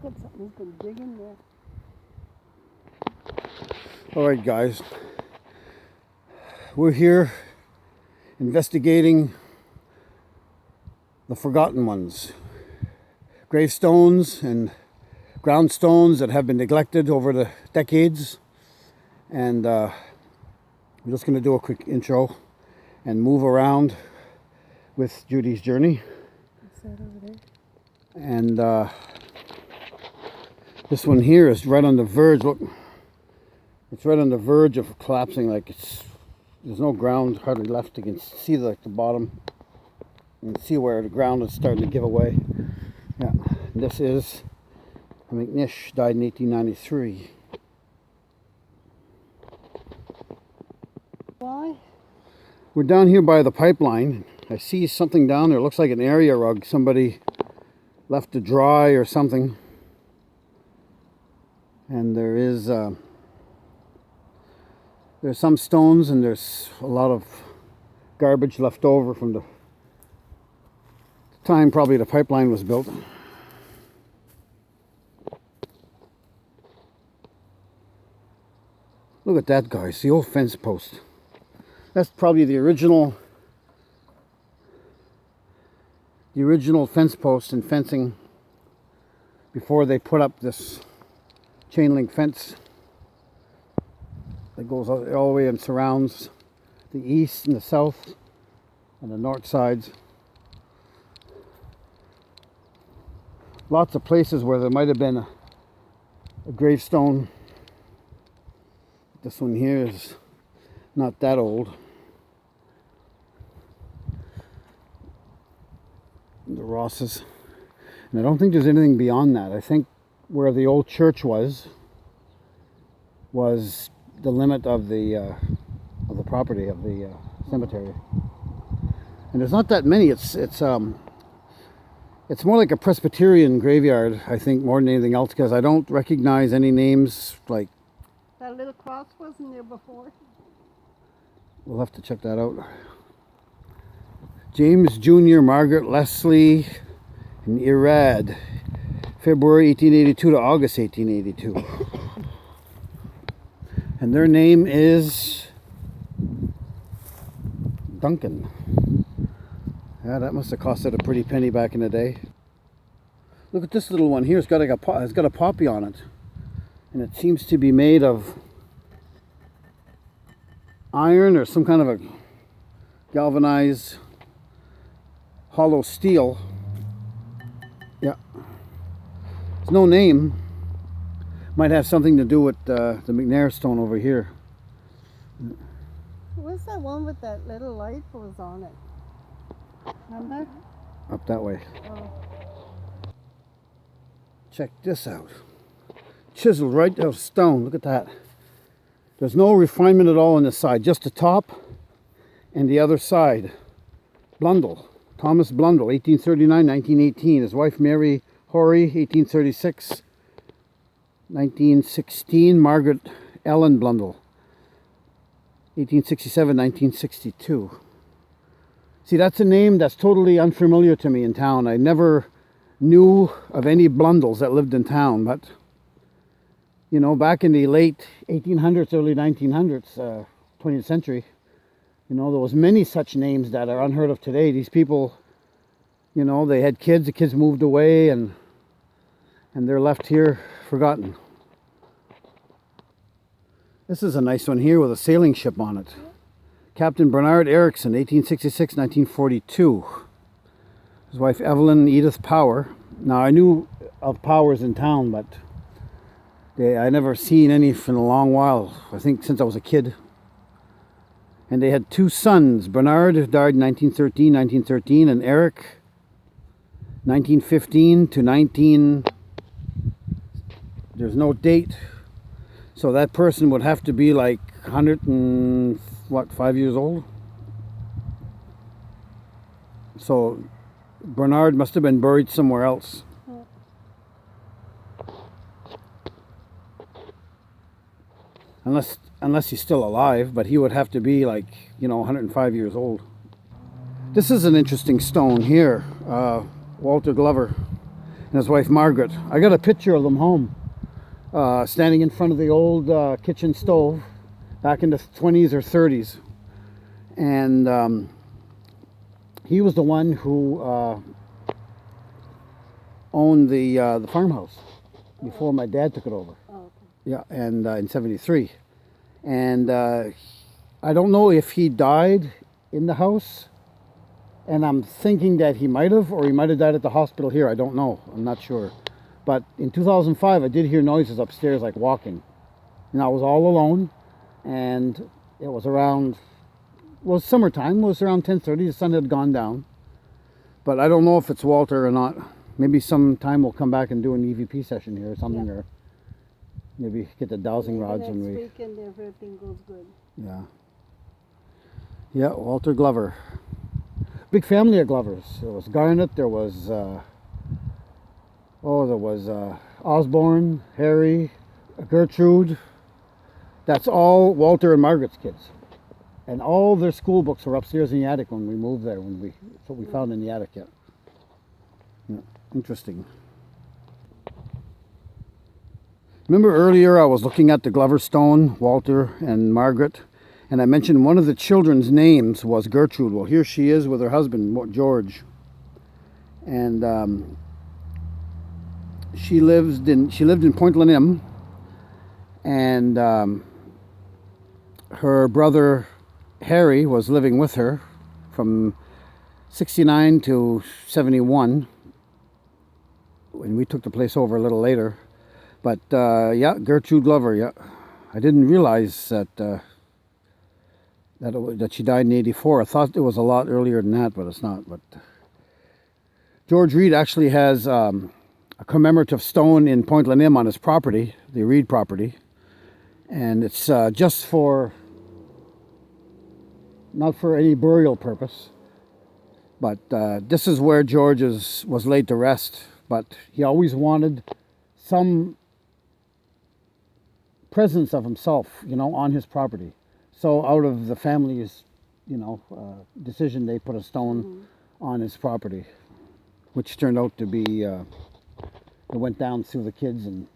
Look at something he's been digging there. Alright guys, we're here investigating the forgotten ones. Gravestones and ground stones that have been neglected over the decades. And I'm just going to do a quick intro and move around with Judy's journey. What's that over there? And this one here is right on the verge. Look, it's right on the verge of collapsing. Like there's no ground hardly left. You can see the bottom and see where the ground is starting to give away. Yeah, this is McNish, died in 1893. Why? We're down here by the pipeline. I see something down there. It looks like an area rug. Somebody left to dry or something. And there is there's some stones and there's a lot of garbage left over from the time probably the pipeline was built. Look at that, guys, the old fence post. That's probably the original fence post and fencing before they put up this chain link fence that goes all the way and surrounds the east and the south and the north sides. Lots of places where there might have been a gravestone. This one here is not that old. The Rosses. And I don't think there's anything beyond that. I think where the old church was the limit of the property of the cemetery. And there's not that many. It's more like a Presbyterian graveyard, I think, more than anything else, because I don't recognize any names like... That little cross wasn't there before? We'll have to check that out. James Jr., Margaret Leslie, and Irad. February 1882 to August 1882. And their name is Duncan. Yeah, that must have costed a pretty penny back in the day. Look at this little one here. It's got like it's got a poppy on it. And it seems to be made of iron or some kind of a galvanized hollow steel. Yeah. There's no name. Might have something to do with the McNair stone over here. What's that one with that little light was on it? Remember? Up that way. Oh. Check this out. Chiseled right out of stone. Look at that. There's no refinement at all on this side. Just the top and the other side. Blundell. Thomas Blundell, 1839-1918. His wife Mary Horry, 1836. 1916. Margaret Ellen Blundell, 1867-1962. See, that's a name that's totally unfamiliar to me in town. I never knew of any Blundells that lived in town, but you know, back in the late 1800s, early 1900s, 20th century, you know, there was many such names that are unheard of today. These people, you know, they had kids, the kids moved away, and they're left here forgotten. This is a nice one here with a sailing ship on it. Captain Bernard Erikson, 1866-1942. His wife Evelyn Edith Power. Now, I knew of Powers in town, but I never seen any for a long while. I think since I was a kid. And they had two sons. Bernard died in 1913, and Eric, 1915 to 19... There's no date. So that person would have to be like 5 years old? So Bernard must have been buried somewhere else. Unless he's still alive, but he would have to be like, 105 years old. This is an interesting stone here. Walter Glover, and his wife Margaret. I got a picture of them home, standing in front of the old kitchen stove back in the 20s or 30s. And he was the one who owned the farmhouse before my dad took it over. Oh, okay. Yeah, and in '73. And I don't know if he died in the house, and I'm thinking that he might have, or he might have died at the hospital here. I don't know. I'm not sure. But in 2005, I did hear noises upstairs, like walking. And I was all alone, and it was around, well, summertime. It was around 10:30. The sun had gone down. But I don't know if it's Walter or not. Maybe sometime we'll come back and do an EVP session here or something, Yeah. or maybe get the dowsing rods Next when we... weekend, everything goes good. Yeah. Yeah, Walter Glover. Big family of Glovers. There was Garnet, there was Osborne, Harry, Gertrude. That's all Walter and Margaret's kids. And all their school books were upstairs in the attic when we moved there. That's what we found in the attic. Yeah. Yeah. Interesting. Remember earlier I was looking at the Glover stone, Walter and Margaret, and I mentioned one of the children's names was Gertrude. Well, here she is with her husband, George. And she lived in Point Lenim, and her brother Harry was living with her from 69 to 71, and we took the place over a little later. But yeah, Gertrude Glover. Yeah, I didn't realize that she died in '84. I thought it was a lot earlier than that, but it's not. But George Reed actually has a commemorative stone in Point Lenim on his property, the Reed property, and it's just for, not for any burial purpose, but this is where George was laid to rest. But he always wanted some presence of himself, on his property. So out of the family's, decision, they put a stone on his property, which turned out to be, it went down through the kids, and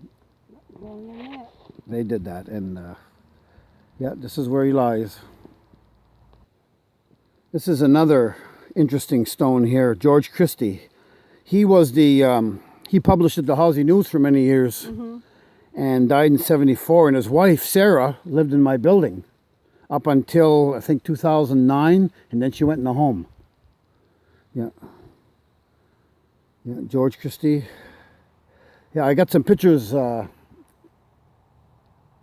they did that. And yeah, this is where he lies. This is another interesting stone here, George Christie. He was he published at the Halsey News for many years. And died in '74, and his wife Sarah lived in my building up until I think 2009, and then she went in the home. Yeah, George Christie. Yeah, I got some pictures on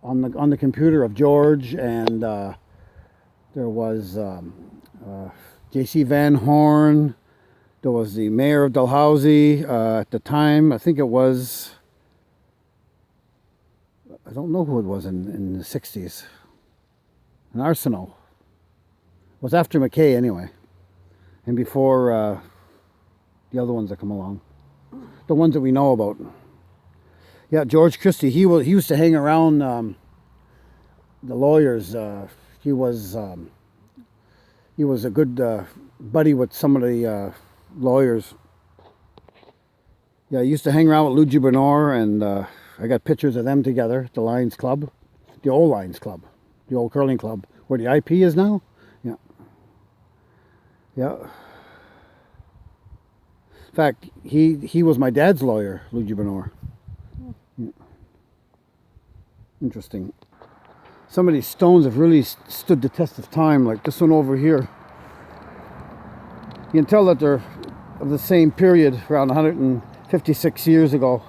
the computer of George, and there was J.C. Van Horn. There was the mayor of Dalhousie at the time. I think it was, I don't know who it was in the 60s. An Arsenault. It was after McKay anyway. And before the other ones that come along. The ones that we know about. Yeah, George Christie. He used to hang around the lawyers. He was a good buddy with some of the lawyers. Yeah, he used to hang around with Luigi Bernor, and I got pictures of them together at the Lions Club, the old Lions Club, the old curling club, where the IP is now. Yeah. Yeah. In fact, he was my dad's lawyer, Luigi Bernor. Yeah. Interesting. Some of these stones have really stood the test of time, like this one over here. You can tell that they're of the same period, around 156 years ago.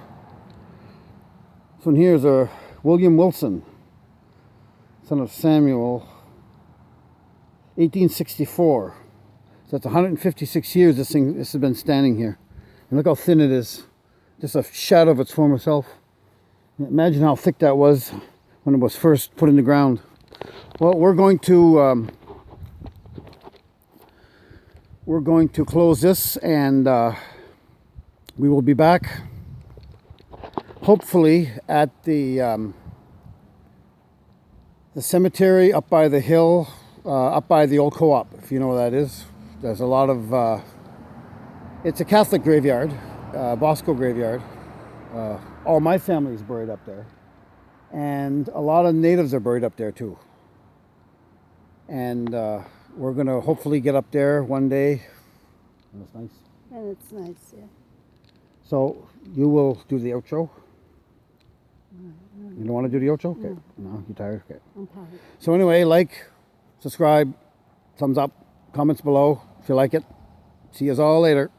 This one here is a William Wilson, son of Samuel, 1864. So that's 156 years this has been standing here. And look how thin it is. Just a shadow of its former self. Imagine how thick that was when it was first put in the ground. Well, we're going to close this, and we will be back hopefully at the cemetery up by the hill, up by the old co-op, if you know where that is. There's a lot of it's a Catholic graveyard, Bosco graveyard. All my family's buried up there. And a lot of natives are buried up there too. And we're going to hopefully get up there one day. That's nice. And it's nice, yeah. So you will do the outro? You don't want to do the outro? Okay. No, you're tired? Okay. I'm tired. So anyway, like, subscribe, thumbs up, comments below if you like it. See you all later.